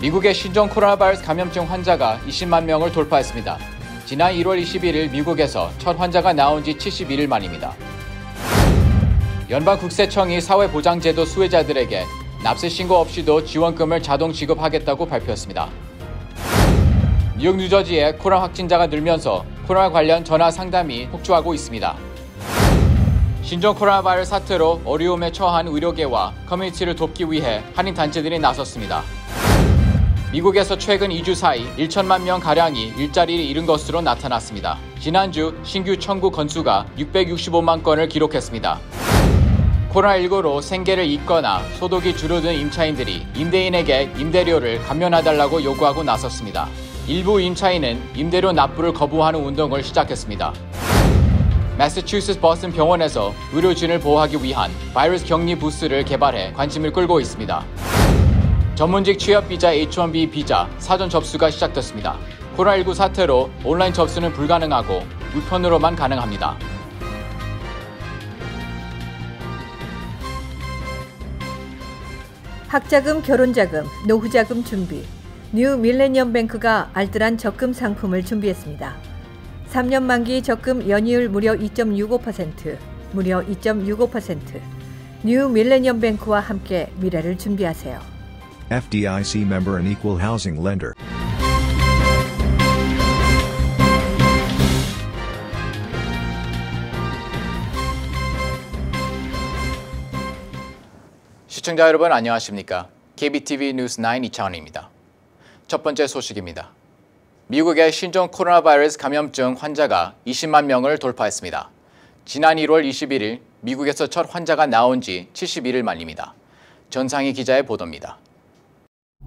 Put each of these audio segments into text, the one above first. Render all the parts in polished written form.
미국의 신종 코로나 바이러스 감염증 환자가 20만 명을 돌파했습니다. 지난 1월 21일 미국에서 첫 환자가 나온 지 71일 만입니다. 연방국세청이 사회보장제도 수혜자들에게 납세 신고 없이도 지원금을 자동 지급하겠다고 발표했습니다. 뉴욕, 뉴저지의 코로나 확진자가 늘면서 코로나 관련 전화 상담이 폭주하고 있습니다. 신종 코로나 바이러스 사태로 어려움에 처한 의료계와 커뮤니티를 돕기 위해 한인 단체들이 나섰습니다. 미국에서 최근 2주 사이 1천만 명가량이 일자리를 잃은 것으로 나타났습니다. 지난주 신규 청구 건수가 665만 건을 기록했습니다. 코로나19로 생계를 잇거나 소득이 줄어든 임차인들이 임대인에게 임대료를 감면해달라고 요구하고 나섰습니다. 일부 임차인은 임대료 납부를 거부하는 운동을 시작했습니다. 매사추세츠 버스턴 병원에서 의료진을 보호하기 위한 바이러스 격리 부스를 개발해 관심을 끌고 있습니다. 전문직 취업 비자 H-1B 비자 사전 접수가 시작됐습니다. 코로나19 사태로 온라인 접수는 불가능하고 우편으로만 가능합니다. 학자금, 결혼자금, 노후자금 준비. 뉴 밀레니엄 뱅크가 알뜰한 적금 상품을 준비했습니다. 3년 만기 적금 연이율 무려 2.65%, 무려 2.65%. 뉴 밀레니엄 뱅크와 함께 미래를 준비하세요. FDIC member and equal housing lender. 시청자 여러분 안녕하십니까? KBTV 뉴스 9 이창원입니다. 첫 번째 소식입니다. 미국의 신종 코로나 바이러스 감염증 환자가 20만 명을 돌파했습니다. 지난 1월 21일 미국에서 첫 환자가 나온 지 71일 만입니다. 전상희 기자의 보도입니다.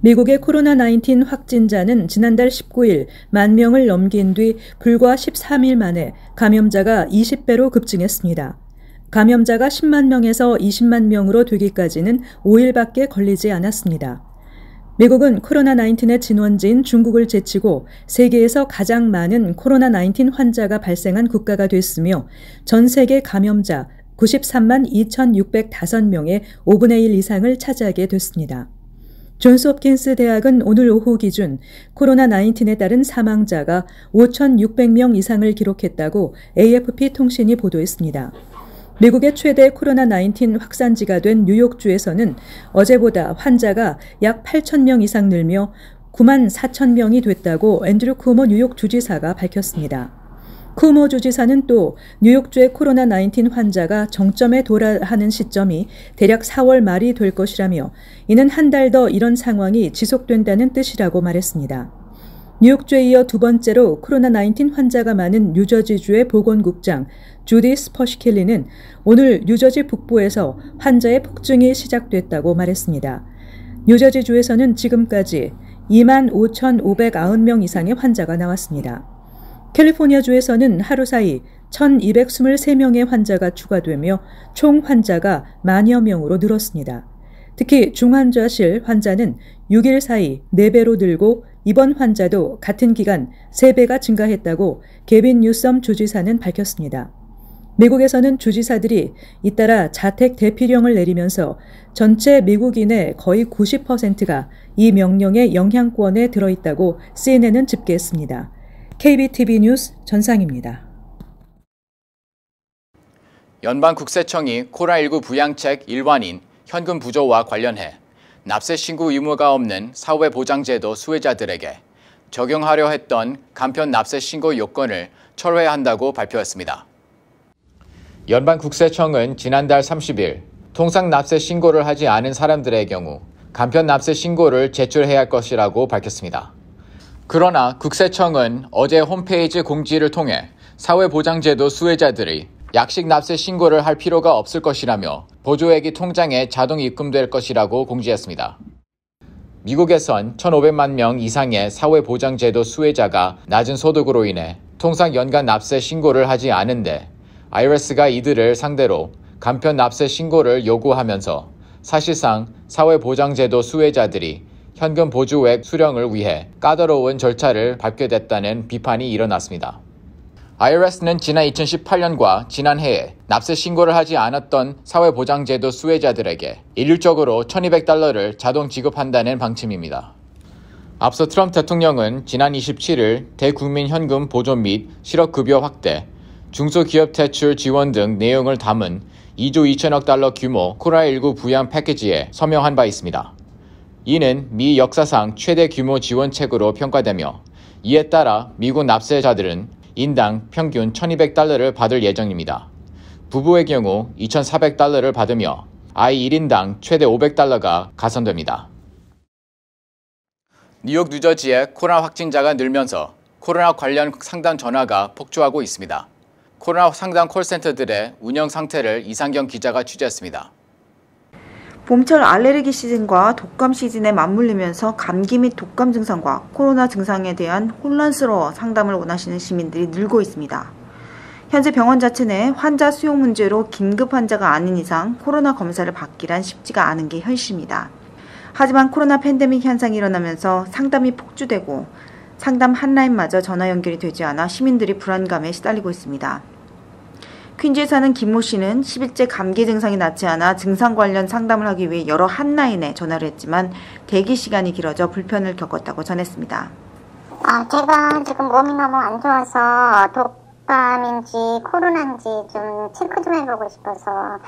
미국의 코로나19 확진자는 지난달 19일 1만 명을 넘긴 뒤 불과 13일 만에 감염자가 20배로 급증했습니다. 감염자가 10만 명에서 20만 명으로 되기까지는 5일밖에 걸리지 않았습니다. 미국은 코로나19의 진원지인 중국을 제치고 세계에서 가장 많은 코로나19 환자가 발생한 국가가 됐으며 전 세계 감염자 93만 2,605명의 5분의 1 이상을 차지하게 됐습니다. 존스홉킨스 대학은 오늘 오후 기준 코로나19에 따른 사망자가 5,600명 이상을 기록했다고 AFP 통신이 보도했습니다. 미국의 최대 코로나19 확산지가 된 뉴욕주에서는 어제보다 환자가 약 8,000명 이상 늘며 9만 4천 명이 됐다고 앤드류 쿠오모 뉴욕 주지사가 밝혔습니다. 쿠오모 주지사는 또 뉴욕주의 코로나19 환자가 정점에 도달하는 시점이 대략 4월 말이 될 것이라며 이는 한 달 더 이런 상황이 지속된다는 뜻이라고 말했습니다. 뉴욕주에 이어 두 번째로 코로나19 환자가 많은 뉴저지주의 보건국장 주디 스퍼시켈리는 오늘 뉴저지 북부에서 환자의 폭증이 시작됐다고 말했습니다. 뉴저지주에서는 지금까지 2만 5,590명 이상의 환자가 나왔습니다. 캘리포니아주에서는 하루 사이 1,223명의 환자가 추가되며 총 환자가 만여 명으로 늘었습니다. 특히 중환자실 환자는 6일 사이 4배로 늘고 입원 환자도 같은 기간 3배가 증가했다고 게빈 뉴섬 주지사는 밝혔습니다. 미국에서는 주지사들이 잇따라 자택 대피령을 내리면서 전체 미국인의 거의 90%가 이 명령의 영향권에 들어있다고 CNN은 집계했습니다. KBTV 뉴스 전상입니다. 연방국세청이 코로나19 부양책 일환인 현금 부조와 관련해 납세 신고 의무가 없는 사회보장제도 수혜자들에게 적용하려 했던 간편 납세 신고 요건을 철회한다고 발표했습니다. 연방국세청은 지난달 30일 통상 납세 신고를 하지 않은 사람들의 경우 간편 납세 신고를 제출해야 할 것이라고 밝혔습니다. 그러나 국세청은 어제 홈페이지 공지를 통해 사회보장제도 수혜자들이 약식 납세 신고를 할 필요가 없을 것이라며 보조액이 통장에 자동 입금될 것이라고 공지했습니다. 미국에선 1,500만 명 이상의 사회보장제도 수혜자가 낮은 소득으로 인해 통상 연간 납세 신고를 하지 않은데 IRS가 이들을 상대로 간편 납세 신고를 요구하면서 사실상 사회보장제도 수혜자들이 현금 보조액 수령을 위해 까다로운 절차를 밟게 됐다는 비판이 일어났습니다. IRS는 지난 2018년과 지난해에 납세 신고를 하지 않았던 사회보장제도 수혜자들에게 일률적으로 $1,200를 자동 지급한다는 방침입니다. 앞서 트럼프 대통령은 지난 27일 대국민 현금 보존 및 실업급여 확대, 중소기업 대출 지원 등 내용을 담은 2조 2천억 달러 규모 코로나19 부양 패키지에 서명한 바 있습니다. 이는 미 역사상 최대 규모 지원책으로 평가되며 이에 따라 미국 납세자들은 인당 평균 1,200달러를 받을 예정입니다. 부부의 경우 2,400달러를 받으며 아이 1인당 최대 500달러가 가산됩니다. 뉴욕, 뉴저지의 코로나 확진자가 늘면서 코로나 관련 상담 전화가 폭주하고 있습니다. 코로나 상담 콜센터들의 운영 상태를 이상경 기자가 취재했습니다. 봄철 알레르기 시즌과 독감 시즌에 맞물리면서 감기 및 독감 증상과 코로나 증상에 대한 혼란스러워 상담을 원하시는 시민들이 늘고 있습니다. 현재 병원 자체 내 환자 수용 문제로 긴급 환자가 아닌 이상 코로나 검사를 받기란 쉽지가 않은 게 현실입니다. 하지만 코로나 팬데믹 현상이 일어나면서 상담이 폭주되고 상담 핫라인마저 전화 연결이 되지 않아 시민들이 불안감에 시달리고 있습니다. 퀸즈에 사는 김모 씨는 10일째 감기 증상이 낫지 않아 증상 관련 상담을 하기 위해 여러 핫라인에 전화를 했지만 대기 시간이 길어져 불편을 겪었다고 전했습니다. 제가 지금 몸이 너무 안 좋아서 독감인지 코로나인지 좀 체크 좀 해보고 싶어서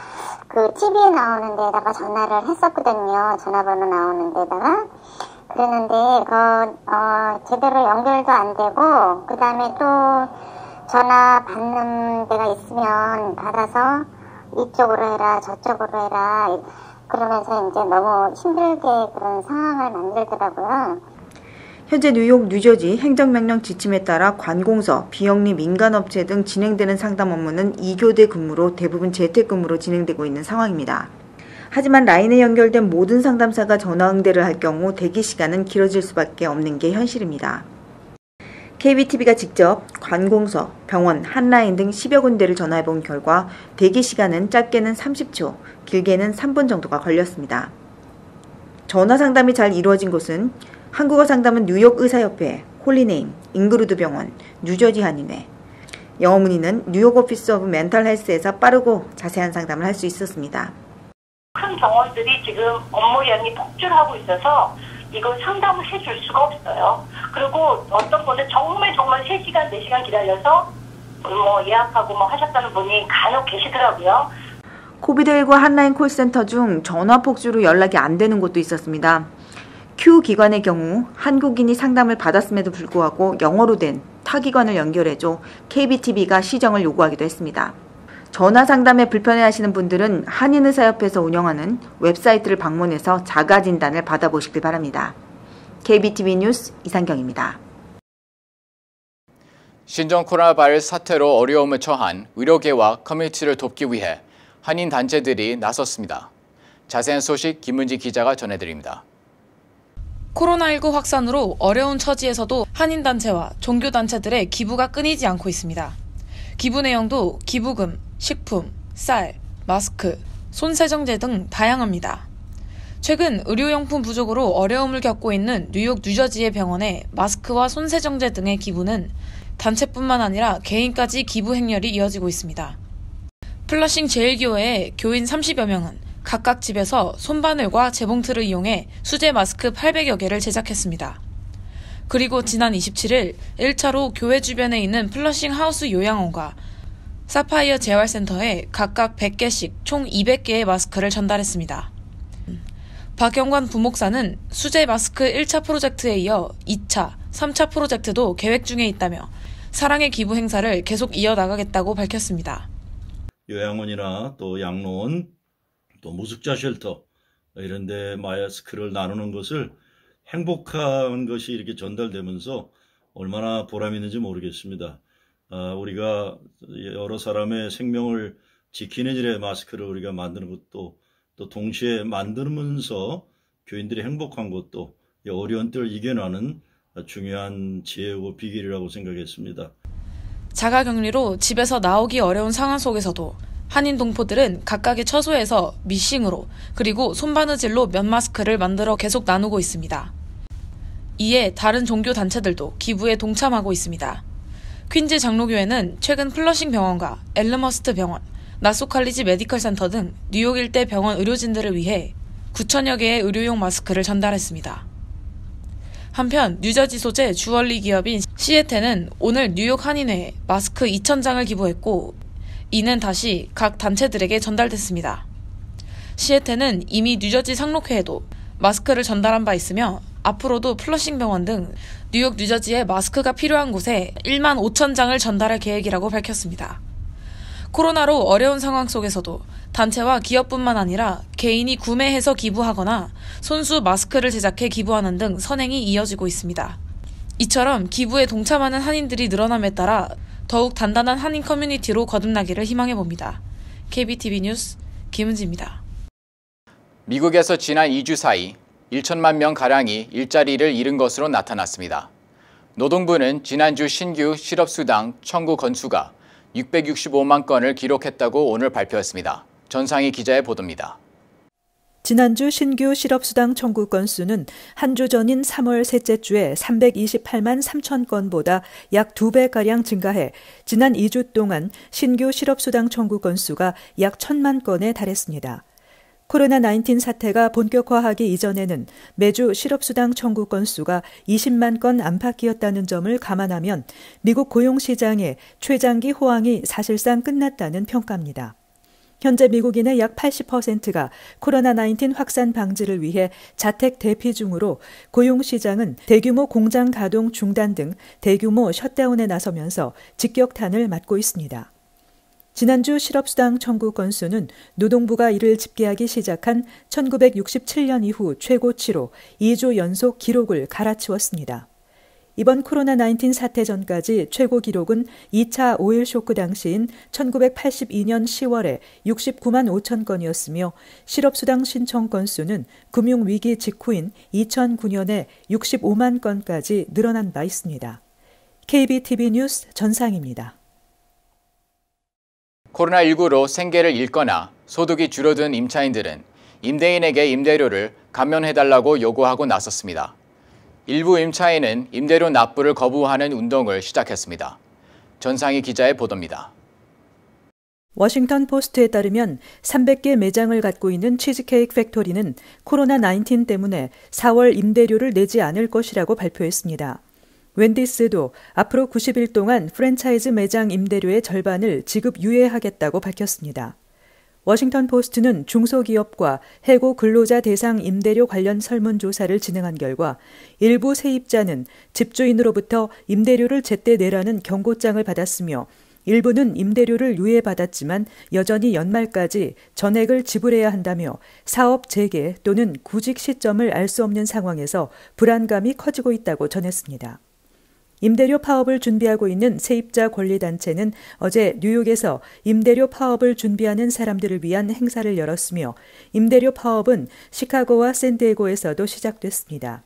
그 TV에 나오는 데다가 전화를 했었거든요. 전화번호 나오는 데다가. 그랬는데 제대로 연결도 안 되고 그 다음에 또 전화 받는 데가 있으면 받아서 이쪽으로 해라 저쪽으로 해라 그러면서 이제 너무 힘들게 그런 상황을 만들더라고요. 현재 뉴욕, 뉴저지 행정명령 지침에 따라 관공서, 비영리 민간업체 등 진행되는 상담 업무는 2교대 근무로 대부분 재택근무로 진행되고 있는 상황입니다. 하지만 라인에 연결된 모든 상담사가 전화 응대를 할 경우 대기 시간은 길어질 수밖에 없는 게 현실입니다. KBTV가 직접 관공서, 병원, 핫라인 등 10여 군데를 전화해본 결과 대기 시간은 짧게는 30초, 길게는 3분 정도가 걸렸습니다. 전화 상담이 잘 이루어진 곳은 한국어 상담은 뉴욕 의사협회, 홀리네임, 잉그루드 병원, 뉴저지 한인회, 영어 문의는 뉴욕 오피스 오브 멘탈 헬스에서 빠르고 자세한 상담을 할 수 있었습니다. 큰 병원들이 지금 업무량이 폭주하고 있어서 이걸 상담을 해줄 수가 없어요. 그리고 어떤 분은 정말 3시간, 4시간 기다려서 예약하고 하셨다는 분이 간혹 계시더라고요. 코비드19 핫라인 콜센터 중 전화 폭주로 연락이 안 되는 곳도 있었습니다. Q 기관의 경우 한국인이 상담을 받았음에도 불구하고 영어로 된 타기관을 연결해줘 KBTV가 시정을 요구하기도 했습니다. 전화 상담에 불편해하시는 분들은 한인의사협회에서 운영하는 웹사이트를 방문해서 자가 진단을 받아보시길 바랍니다. KBTV 뉴스 이상경입니다. 신종 코로나 바이러스 사태로 어려움을 처한 의료계와 커뮤니티를 돕기 위해 한인 단체들이 나섰습니다. 자세한 소식 김문지 기자가 전해드립니다. 코로나19 확산으로 어려운 처지에서도 한인단체와 종교단체들의 기부가 끊이지 않고 있습니다. 기부 내용도 기부금, 식품, 쌀, 마스크, 손세정제 등 다양합니다. 최근 의료용품 부족으로 어려움을 겪고 있는 뉴욕, 뉴저지의 병원에 마스크와 손세정제 등의 기부는 단체뿐만 아니라 개인까지 기부 행렬이 이어지고 있습니다. 플러싱 제일교회의 교인 30여 명은 각각 집에서 손바늘과 재봉틀을 이용해 수제 마스크 800여 개를 제작했습니다. 그리고 지난 27일 1차로 교회 주변에 있는 플러싱 하우스 요양원과 사파이어 재활센터에 각각 100개씩 총 200개의 마스크를 전달했습니다. 박영관 부목사는 수제 마스크 1차 프로젝트에 이어 2차, 3차 프로젝트도 계획 중에 있다며 사랑의 기부 행사를 계속 이어나가겠다고 밝혔습니다. 요양원이나 또 양로원, 또 무숙자 쉘터 이런 데 마스크를 나누는 것을 행복한 것이 이렇게 전달되면서 얼마나 보람 있는지 모르겠습니다. 우리가 여러 사람의 생명을 지키는 일에 마스크를 우리가 만드는 것도 또 동시에 만들면서 교인들이 행복한 것도 어려운 때를 이겨나는 중요한 지혜고 비결이라고 생각했습니다. 자가격리로 집에서 나오기 어려운 상황 속에서도 한인 동포들은 각각의 처소에서 미싱으로 그리고 손바느질로 면 마스크를 만들어 계속 나누고 있습니다. 이에 다른 종교 단체들도 기부에 동참하고 있습니다. 퀸즈 장로교회는 최근 플러싱 병원과 엘르머스트 병원, 나소칼리지 메디컬 센터 등 뉴욕 일대 병원 의료진들을 위해 9천여 개의 의료용 마스크를 전달했습니다. 한편 뉴저지 소재 주얼리 기업인 시애테는 오늘 뉴욕 한인회에 마스크 2,000장을 기부했고 이는 다시 각 단체들에게 전달됐습니다. 시애테는 이미 뉴저지 상록회에도 마스크를 전달한 바 있으며 앞으로도 플러싱 병원 등 뉴욕 뉴저지에 마스크가 필요한 곳에 1만 5천 장을 전달할 계획이라고 밝혔습니다. 코로나로 어려운 상황 속에서도 단체와 기업뿐만 아니라 개인이 구매해서 기부하거나 손수 마스크를 제작해 기부하는 등 선행이 이어지고 있습니다. 이처럼 기부에 동참하는 한인들이 늘어남에 따라 더욱 단단한 한인 커뮤니티로 거듭나기를 희망해봅니다. KBTV 뉴스 김은지입니다. 미국에서 지난 2주 사이 1천만 명가량이 일자리를 잃은 것으로 나타났습니다. 노동부는 지난주 신규 실업수당 청구 건수가 665만 건을 기록했다고 오늘 발표했습니다. 전상희 기자의 보도입니다. 지난주 신규 실업수당 청구 건수는 한 주 전인 3월 셋째 주에 328만 3천 건보다 약 2배가량 증가해 지난 2주 동안 신규 실업수당 청구 건수가 약 1,000만 건에 달했습니다. 코로나19 사태가 본격화하기 이전에는 매주 실업수당 청구 건수가 20만 건 안팎이었다는 점을 감안하면 미국 고용시장의 최장기 호황이 사실상 끝났다는 평가입니다. 현재 미국인의 약 80%가 코로나19 확산 방지를 위해 자택 대피 중으로 고용시장은 대규모 공장 가동 중단 등 대규모 셧다운에 나서면서 직격탄을 맞고 있습니다. 지난주 실업수당 청구 건수는 노동부가 이를 집계하기 시작한 1967년 이후 최고치로 2주 연속 기록을 갈아치웠습니다. 이번 코로나19 사태 전까지 최고 기록은 2차 오일 쇼크 당시인 1982년 10월에 69만 5천 건이었으며 실업수당 신청 건수는 금융위기 직후인 2009년에 65만 건까지 늘어난 바 있습니다. KBTV 뉴스 전상입니다. 코로나19로 생계를 잃거나 소득이 줄어든 임차인들은 임대인에게 임대료를 감면해달라고 요구하고 나섰습니다. 일부 임차인은 임대료 납부를 거부하는 운동을 시작했습니다. 전상희 기자의 보도입니다. 워싱턴 포스트에 따르면 300개 매장을 갖고 있는 치즈케이크 팩토리는 코로나19 때문에 4월 임대료를 내지 않을 것이라고 발표했습니다. 웬디스도 앞으로 90일 동안 프랜차이즈 매장 임대료의 절반을 지급 유예하겠다고 밝혔습니다. 워싱턴 포스트는 중소기업과 해고 근로자 대상 임대료 관련 설문조사를 진행한 결과 일부 세입자는 집주인으로부터 임대료를 제때 내라는 경고장을 받았으며 일부는 임대료를 유예받았지만 여전히 연말까지 전액을 지불해야 한다며 사업 재개 또는 구직 시점을 알 수 없는 상황에서 불안감이 커지고 있다고 전했습니다. 임대료 파업을 준비하고 있는 세입자 권리단체는 어제 뉴욕에서 임대료 파업을 준비하는 사람들을 위한 행사를 열었으며 임대료 파업은 시카고와 샌디에고에서도 시작됐습니다.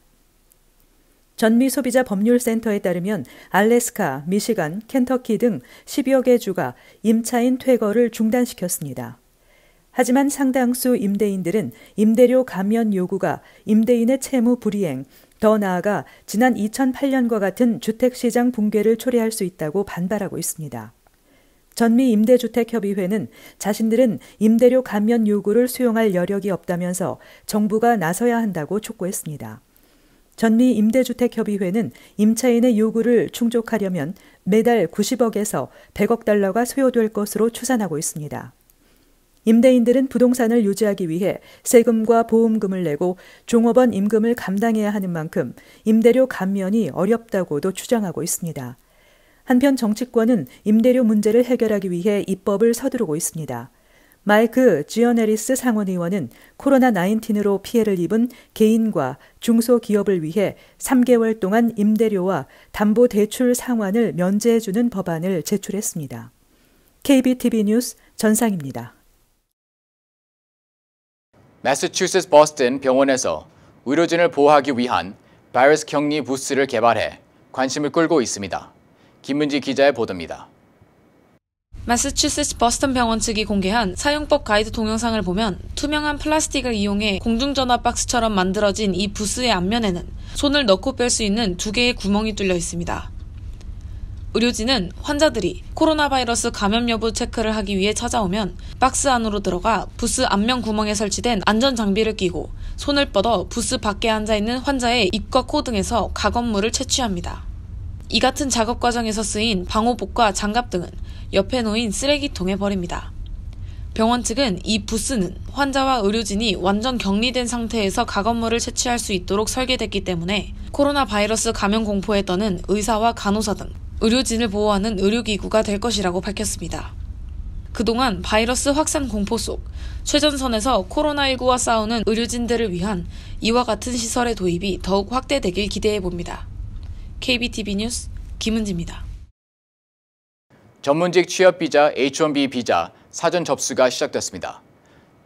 전미소비자 법률센터에 따르면 알래스카, 미시간, 켄터키 등 10여 개 주가 임차인 퇴거를 중단시켰습니다. 하지만 상당수 임대인들은 임대료 감면 요구가 임대인의 채무 불이행, 더 나아가 지난 2008년과 같은 주택시장 붕괴를 초래할 수 있다고 반발하고 있습니다. 전미임대주택협의회는 자신들은 임대료 감면 요구를 수용할 여력이 없다면서 정부가 나서야 한다고 촉구했습니다. 전미임대주택협의회는 임차인의 요구를 충족하려면 매달 90억에서 100억 달러가 소요될 것으로 추산하고 있습니다. 임대인들은 부동산을 유지하기 위해 세금과 보험금을 내고 종업원 임금을 감당해야 하는 만큼 임대료 감면이 어렵다고도 주장하고 있습니다. 한편 정치권은 임대료 문제를 해결하기 위해 입법을 서두르고 있습니다. 마이크 지어네리스 상원의원은 코로나19으로 피해를 입은 개인과 중소기업을 위해 3개월 동안 임대료와 담보대출 상환을 면제해주는 법안을 제출했습니다. KBTV 뉴스 전상입니다. 매사추세츠 버스턴 병원에서 의료진을 보호하기 위한 바이러스 격리 부스를 개발해 관심을 끌고 있습니다. 김문지 기자의 보도입니다. 매사추세츠 버스턴 병원 측이 공개한 사용법 가이드 동영상을 보면 투명한 플라스틱을 이용해 공중전화 박스처럼 만들어진 이 부스의 앞면에는 손을 넣고 뺄 수 있는 2개의 구멍이 뚫려 있습니다. 의료진은 환자들이 코로나 바이러스 감염 여부 체크를 하기 위해 찾아오면 박스 안으로 들어가 부스 앞면 구멍에 설치된 안전장비를 끼고 손을 뻗어 부스 밖에 앉아있는 환자의 입과 코 등에서 가검물을 채취합니다. 이 같은 작업 과정에서 쓰인 방호복과 장갑 등은 옆에 놓인 쓰레기통에 버립니다. 병원 측은 이 부스는 환자와 의료진이 완전 격리된 상태에서 가검물을 채취할 수 있도록 설계됐기 때문에 코로나 바이러스 감염 공포에 떠는 의사와 간호사 등 의료진을 보호하는 의료기구가 될 것이라고 밝혔습니다. 그동안 바이러스 확산 공포 속 최전선에서 코로나19와 싸우는 의료진들을 위한 이와 같은 시설의 도입이 더욱 확대되길 기대해봅니다. KBTV 뉴스 김은지입니다. 전문직 취업비자 H-1B 비자 사전 접수가 시작됐습니다.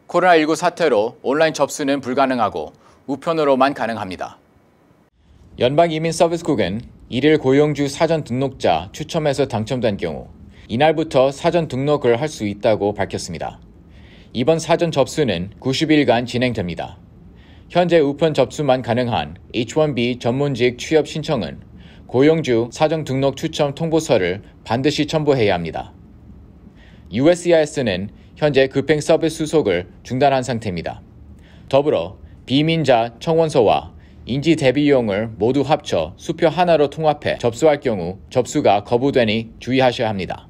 코로나19 사태로 온라인 접수는 불가능하고 우편으로만 가능합니다. 연방이민서비스국은 1일 고용주 사전 등록자 추첨에서 당첨된 경우 이날부터 사전 등록을 할 수 있다고 밝혔습니다. 이번 사전 접수는 90일간 진행됩니다. 현재 우편 접수만 가능한 H-1B 전문직 취업 신청은 고용주 사전 등록 추첨 통보서를 반드시 첨부해야 합니다. USCIS는 현재 급행 서비스 수속을 중단한 상태입니다. 더불어 비민자 청원서와 인지 대비용을 모두 합쳐 수표 하나로 통합해 접수할 경우 접수가 거부되니 주의하셔야 합니다.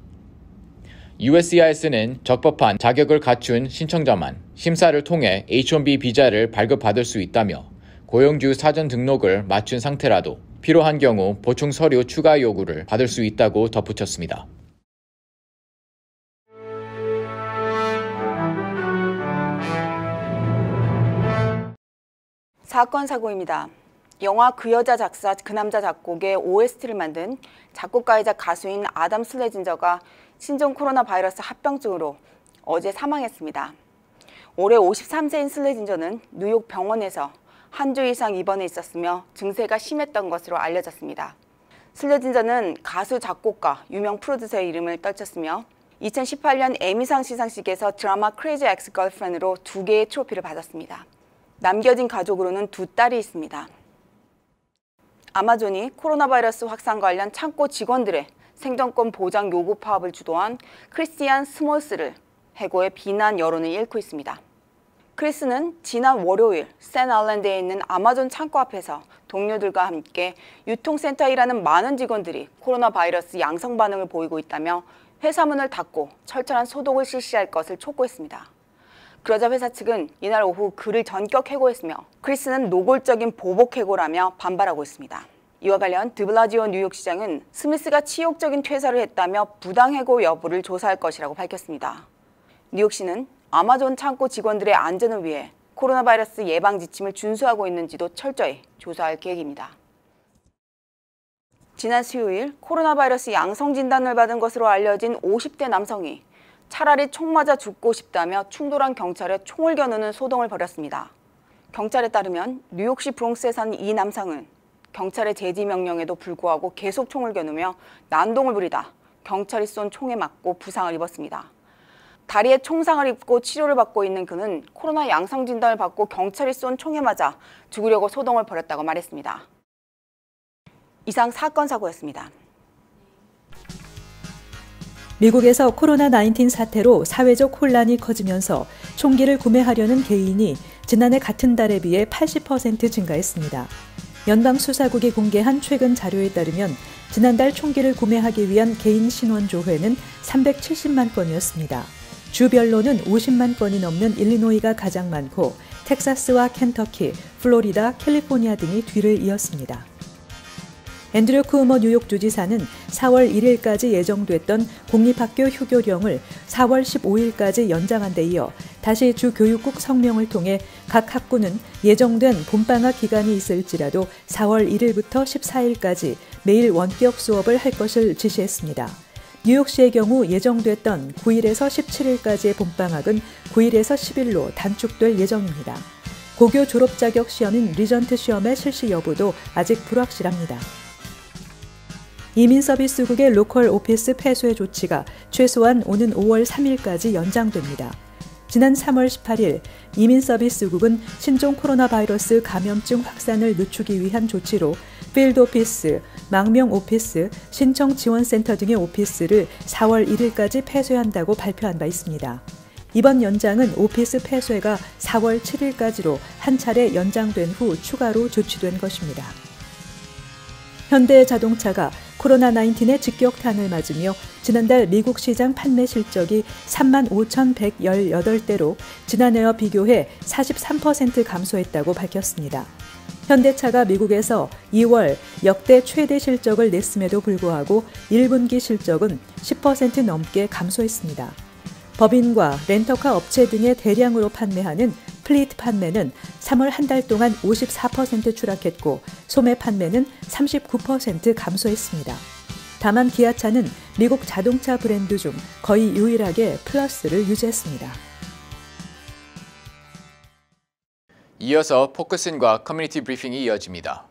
USCIS는 적법한 자격을 갖춘 신청자만 심사를 통해 H-1B 비자를 발급받을 수 있다며 고용주 사전 등록을 마친 상태라도 필요한 경우 보충 서류 추가 요구를 받을 수 있다고 덧붙였습니다. 사건 사고입니다. 영화 그 여자 작사 그 남자 작곡의 OST를 만든 작곡가이자 가수인 아담 슬레진저가 신종 코로나 바이러스 합병증으로 어제 사망했습니다. 올해 53세인 슬레진저는 뉴욕 병원에서 한 주 이상 입원해 있었으며 증세가 심했던 것으로 알려졌습니다. 슬레진저는 가수, 작곡가, 유명 프로듀서의 이름을 떨쳤으며 2018년 에미상 시상식에서 드라마 크레이지 엑스 걸프렌드로 2개의 트로피를 받았습니다. 남겨진 가족으로는 2딸이 있습니다. 아마존이 코로나 바이러스 확산 관련 창고 직원들의 생존권 보장 요구 파업을 주도한 크리스티안 스몰스를 해고해 비난 여론을 잃고 있습니다. 크리스는 지난 월요일 샌알랜드에 있는 아마존 창고 앞에서 동료들과 함께 유통센터에 일하는 많은 직원들이 코로나 바이러스 양성 반응을 보이고 있다며 회사 문을 닫고 철저한 소독을 실시할 것을 촉구했습니다. 그러자 회사 측은 이날 오후 그를 전격 해고했으며 크리스는 노골적인 보복 해고라며 반발하고 있습니다. 이와 관련 드블라지오 뉴욕시장은 스미스가 치욕적인 퇴사를 했다며 부당 해고 여부를 조사할 것이라고 밝혔습니다. 뉴욕시는 아마존 창고 직원들의 안전을 위해 코로나 바이러스 예방 지침을 준수하고 있는지도 철저히 조사할 계획입니다. 지난 수요일 코로나 바이러스 양성 진단을 받은 것으로 알려진 50대 남성이 차라리 총 맞아 죽고 싶다며 충돌한 경찰에 총을 겨누는 소동을 벌였습니다. 경찰에 따르면 뉴욕시 브롱스에 사는 이 남성은 경찰의 제지 명령에도 불구하고 계속 총을 겨누며 난동을 부리다 경찰이 쏜 총에 맞고 부상을 입었습니다. 다리에 총상을 입고 치료를 받고 있는 그는 코로나 양성 진단을 받고 경찰이 쏜 총에 맞아 죽으려고 소동을 벌였다고 말했습니다. 이상 사건 사고였습니다. 미국에서 코로나19 사태로 사회적 혼란이 커지면서 총기를 구매하려는 개인이 지난해 같은 달에 비해 80% 증가했습니다. 연방수사국이 공개한 최근 자료에 따르면 지난달 총기를 구매하기 위한 개인 신원 조회는 370만 건이었습니다. 주별로는 50만 건이 넘는 일리노이가 가장 많고 텍사스와 켄터키, 플로리다, 캘리포니아 등이 뒤를 이었습니다. 앤드류 쿠오모 뉴욕 주지사는 4월 1일까지 예정됐던 공립학교 휴교령을 4월 15일까지 연장한 데 이어 다시 주교육국 성명을 통해 각 학구는 예정된 봄방학 기간이 있을지라도 4월 1일부터 14일까지 매일 원격 수업을 할 것을 지시했습니다. 뉴욕시의 경우 예정됐던 9일에서 17일까지의 봄방학은 9일에서 10일로 단축될 예정입니다. 고교 졸업 자격 시험인 리전트 시험의 실시 여부도 아직 불확실합니다. 이민서비스국의 로컬 오피스 폐쇄 조치가 최소한 오는 5월 3일까지 연장됩니다. 지난 3월 18일 이민서비스국은 신종 코로나 바이러스 감염증 확산을 늦추기 위한 조치로 필드 오피스, 망명 오피스, 신청 지원센터 등의 오피스를 4월 1일까지 폐쇄한다고 발표한 바 있습니다. 이번 연장은 오피스 폐쇄가 4월 7일까지로 한 차례 연장된 후 추가로 조치된 것입니다. 현대자동차가 코로나19의 직격탄을 맞으며 지난달 미국 시장 판매 실적이 35,118대로 지난해와 비교해 43% 감소했다고 밝혔습니다. 현대차가 미국에서 2월 역대 최대 실적을 냈음에도 불구하고 1분기 실적은 10% 넘게 감소했습니다. 법인과 렌터카 업체 등의 대량으로 판매하는 플리트 판매는 3월 한 달 동안 54% 추락했고 소매 판매는 39% 감소했습니다. 다만 기아차는 미국 자동차 브랜드 중 거의 유일하게 플러스를 유지했습니다. 이어서 포커스인과 커뮤니티 브리핑이 이어집니다.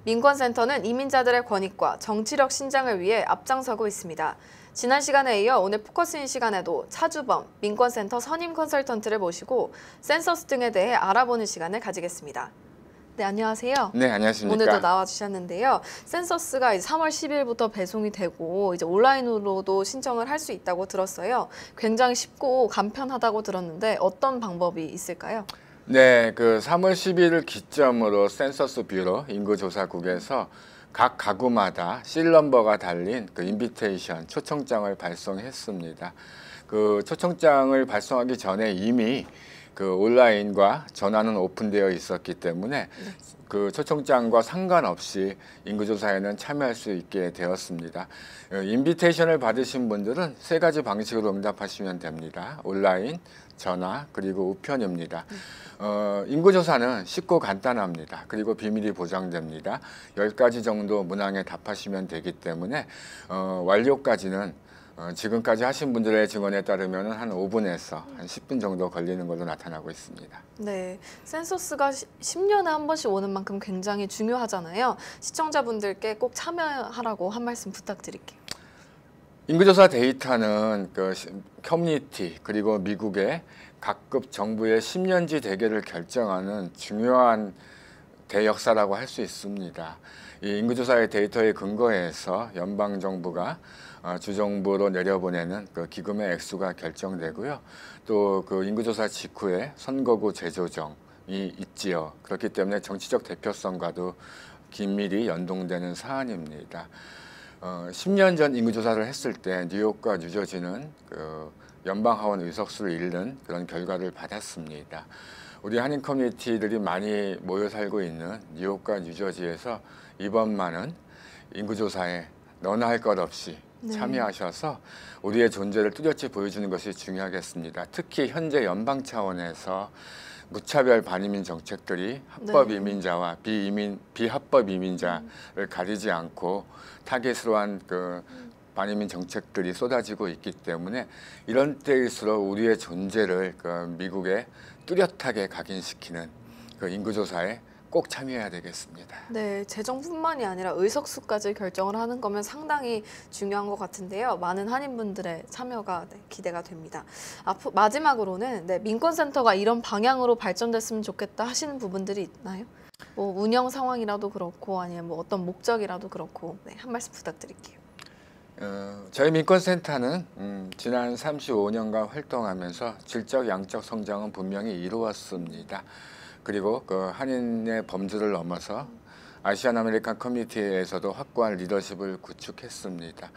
민권센터는 이민자들의 권익과 정치력 신장을 위해 앞장서고 있습니다. 지난 시간에 이어 오늘 포커스인 시간에도 차주범, 민권센터 선임 컨설턴트를 모시고 센서스 등에 대해 알아보는 시간을 가지겠습니다. 네, 안녕하세요. 네, 안녕하십니까. 오늘도 나와주셨는데요. 센서스가 이제 3월 10일부터 배송이 되고 이제 온라인으로도 신청을 할 수 있다고 들었어요. 굉장히 쉽고 간편하다고 들었는데 어떤 방법이 있을까요? 네, 그 3월 10일을 기점으로 센서스 뷰러 인구조사국에서 각 가구마다 실넘버가 달린 그 인비테이션 초청장을 발송했습니다. 그 초청장을 발송하기 전에 이미 그 온라인과 전화는 오픈되어 있었기 때문에 그 초청장과 상관없이 인구조사에는 참여할 수 있게 되었습니다. 인비테이션을 받으신 분들은 3가지 방식으로 응답하시면 됩니다. 온라인, 전화, 그리고 우편입니다. 인구조사는 쉽고 간단합니다. 그리고 비밀이 보장됩니다. 10가지 정도 문항에 답하시면 되기 때문에 완료까지는 지금까지 하신 분들의 증언에 따르면 한 5분에서 한 10분 정도 걸리는 걸로 나타나고 있습니다. 네, 센서스가 10년에 한 번씩 오는 만큼 굉장히 중요하잖아요. 시청자분들께 꼭 참여하라고 한 말씀 부탁드릴게요. 인구조사 데이터는 그 커뮤니티 그리고 미국의 각급 정부의 10년지 대계를 결정하는 중요한 대역사라고 할 수 있습니다. 이 인구조사의 데이터에 근거해서 연방정부가 주정부로 내려보내는 그 기금의 액수가 결정되고요. 또 그 인구조사 직후에 선거구 재조정이 있지요. 그렇기 때문에 정치적 대표성과도 긴밀히 연동되는 사안입니다. 10년 전 인구조사를 했을 때 뉴욕과 뉴저지는 그 연방하원 의석수를 잃는 그런 결과를 받았습니다. 우리 한인 커뮤니티들이 많이 모여 살고 있는 뉴욕과 뉴저지에서 이번만은 인구조사에 너나 할 것 없이 참여하셔서 우리의 존재를 뚜렷이 보여주는 것이 중요하겠습니다. 특히 현재 연방 차원에서 무차별 반이민 정책들이 합법 이민자와 비합법 이민자를 가리지 않고 타겟으로 그 반이민 정책들이 쏟아지고 있기 때문에 이런 때일수록 우리의 존재를 그 미국에 뚜렷하게 각인시키는 그 인구조사에 꼭 참여해야 되겠습니다. 네, 재정뿐만이 아니라 의석수까지 결정을 하는 거면 상당히 중요한 것 같은데요. 많은 한인분들의 참여가 기대가 됩니다. 마지막으로는 민권센터가 이런 방향으로 발전됐으면 좋겠다 하시는 부분들이 있나요? 뭐 운영 상황이라도 그렇고 아니면 뭐 어떤 목적이라도 그렇고 한 말씀 부탁드릴게요. 저희 민권센터는 지난 35년간 활동하면서 질적 양적 성장은 분명히 이루었습니다. 그리고 그 한인의 범주를 넘어서 아시안 아메리칸 커뮤니티에서도 확고한 리더십을 구축했습니다.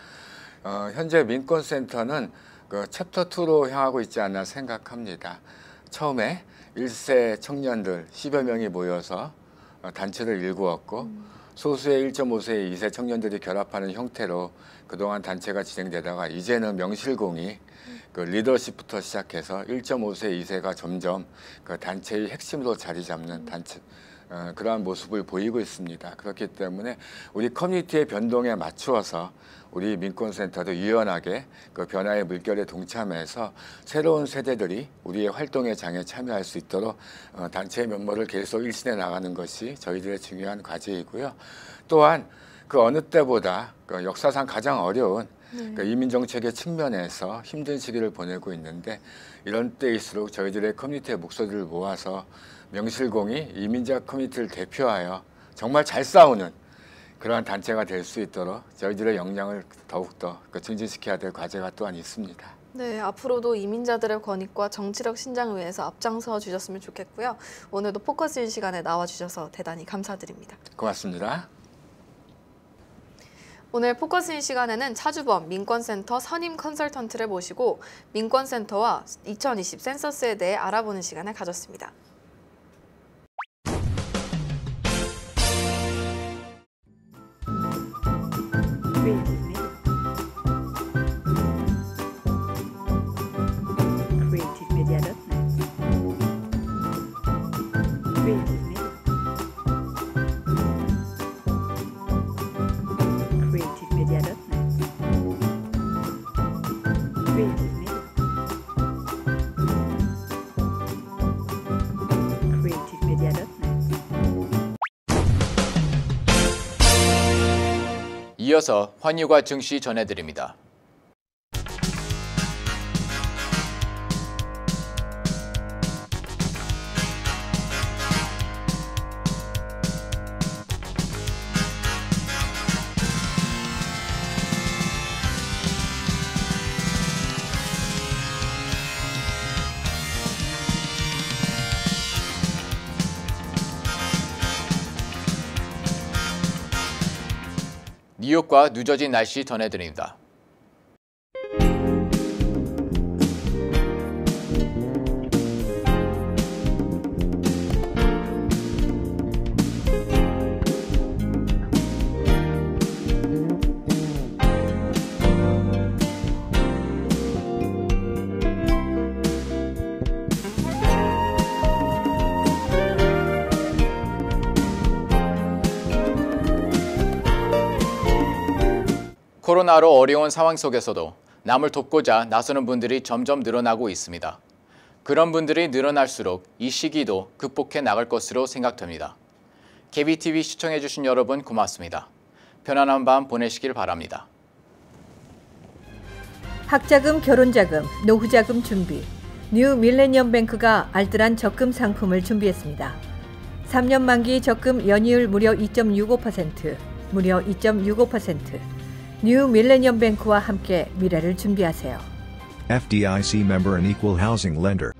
현재 민권센터는 그 챕터 2로 향하고 있지 않나 생각합니다. 처음에 1세 청년들 10여 명이 모여서 단체를 일구었고 소수의 1.5세, 2세 청년들이 결합하는 형태로 그동안 단체가 진행되다가 이제는 명실공히 그 리더십부터 시작해서 1.5세, 2세가 점점 그 단체의 핵심으로 자리 잡는 단체 그러한 모습을 보이고 있습니다. 그렇기 때문에 우리 커뮤니티의 변동에 맞추어서 우리 민권센터도 유연하게 그 변화의 물결에 동참해서 새로운 세대들이 우리의 활동의 장에 참여할 수 있도록 단체의 면모를 계속 일신해 나가는 것이 저희들의 중요한 과제이고요. 또한 그 어느 때보다 그 역사상 가장 어려운 그러니까 이민 정책의 측면에서 힘든 시기를 보내고 있는데 이런 때일수록 저희들의 커뮤니티의 목소리를 모아서 명실공히 이민자 커뮤니티를 대표하여 정말 잘 싸우는 그러한 단체가 될 수 있도록 저희들의 역량을 더욱더 증진시켜야 될 과제가 또한 있습니다. 네, 앞으로도 이민자들의 권익과 정치력 신장을 위해서 앞장서 주셨으면 좋겠고요. 오늘도 포커스인 시간에 나와주셔서 대단히 감사드립니다. 고맙습니다. 오늘 포커스인 시간에는 차주범 민권센터 선임 컨설턴트를 모시고 민권센터와 2020 센서스에 대해 알아보는 시간을 가졌습니다. 이어서 환율과 증시 전해드립니다. 뉴욕과 뉴저지 날씨 전해드립니다. 코로나로 어려운 상황 속에서도 남을 돕고자 나서는 분들이 점점 늘어나고 있습니다. 그런 분들이 늘어날수록 이 시기도 극복해 나갈 것으로 생각됩니다. KBTV 시청해주신 여러분 고맙습니다. 편안한 밤 보내시길 바랍니다. 학자금, 결혼자금, 노후자금 준비. 뉴 밀레니엄 뱅크가 알뜰한 적금 상품을 준비했습니다. 3년 만기 적금 연이율 무려 2.65%, 무려 2.65%. 뉴 밀레니엄 뱅크와 함께 미래를 준비하세요. FDIC member and equal housing lender.